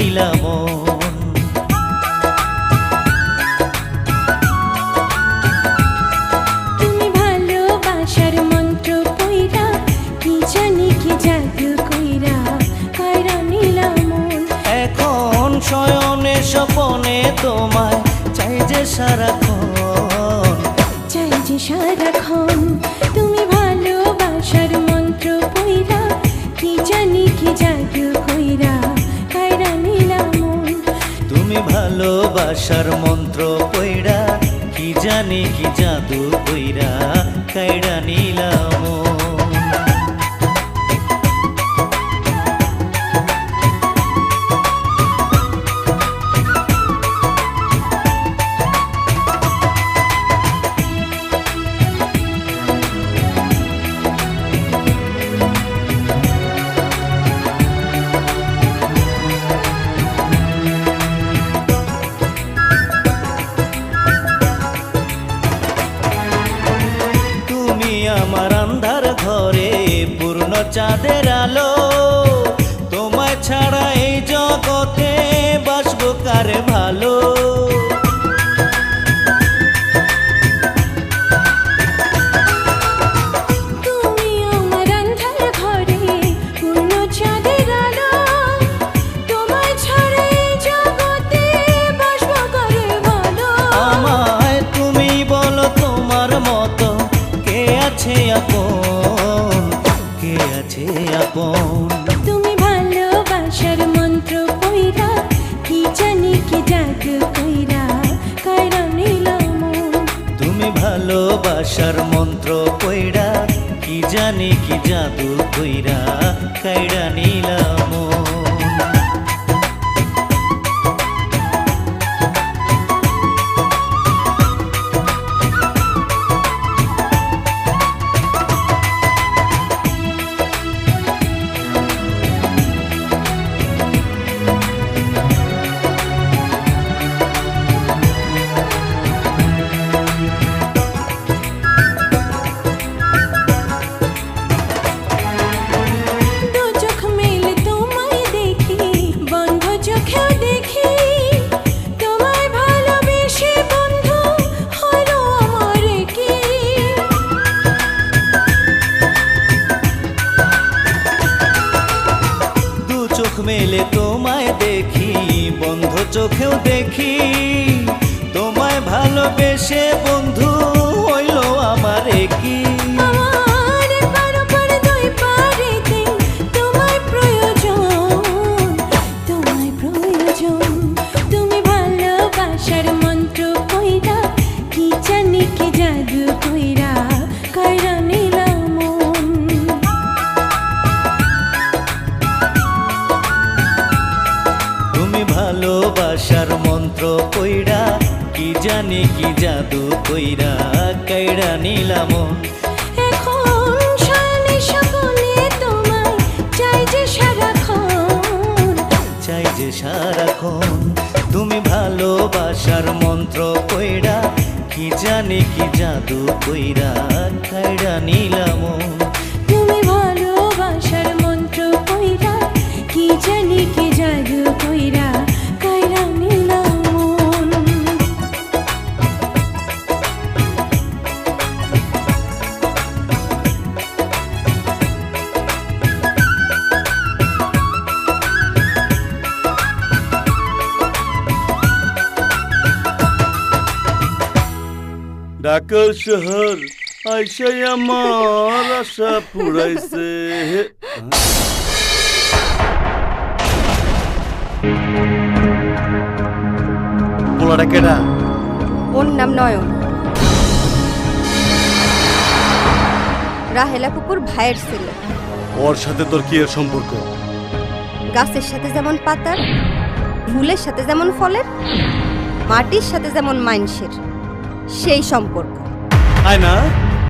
নিলাম তুমি ভালোবাসার মন্ত্র পইরা কি জানি কি জাদু কইরা কাইরা নিলাম এখন শয়নে স্বপনে তোমায় চাই যে সারাক্ষণ চাই যে সারাক্ষণ তুমি ভালোবাসার মন্ত্র পইরা কি জানি কি জাদু কইরা কাইরা নিলাম তুমি ভালোবাসার মন্ত্র পইড়া কি জানি কি জাদু কইরা কাইড়া নিলাম আমার আন্ধার ঘরে পূর্ণ চাঁদের আলো তোমায় ছাড়া এই জগতে বাসবো কারে ভালো তুমি আমার আন্ধার ঘরে পূর্ণ চাঁদের আলো তোমায় ছাড়া এই জগতে বাসবো কারে ভালো আমায় তুমি বলো তোমার মতো কে আছে আপন কে আছে আপন তুমি ভালোবাসার মন্ত্র পইরা কি জানি কি জাদু কইরা কাইরা নিলাম তুমি ভালোবাসার মন্ত্র কইরা কি জানি কি জাদু কইরা কাইড়া নিলাম দু চোখ মেলে তোমায় দেখি বন্ধ চোখেও দেখি তোমায় ভালোবেসে বন্ধু হলো আমার কি দু চোখ মেলে তোমায় দেখি বন্ধ চোখেও দেখি তোমায় ভালোবেসে বন্ধু হইল আমার কি আমার পার দুই পারেতে তোমায় প্রয়োজন তুমি ভালোবাসার মন্ত্র কইরা কি জানি কি জাদু কইরা কাইরা নিলাম তুমি ভালোবাসার মন্ত্র কইরা কি জানি কি জাদু কইরা কাইড়া নিলাম এখন শয়নে সকলে তোমায় চাই যে সারাক্ষণ চাই যে সারাক্ষণ তুমি ভালোবাসার মন্ত্র কইরা কি জানি কি জাদু কইরা কাইড়া নিলাম তুমি ভালোবাসার মন্ত্র কইরা কি জানি কি জাদু কইরা কাইরা নিলাম ঢাকার শহর আইসাই আমার আশা পুরাইছে পোলাটা কেডা ওর নাম নয়ন, রাহেলা পুকুর ভাইয়ের ছেলে। ওর সাথে তোর কি এর সম্পর্ক? গাছের সাথে যেমন পাতার, ফুলের সাথে যেমন ফলের, মাটির সাথে যেমন মাইনষের, সেই সম্পর্ক। আয় না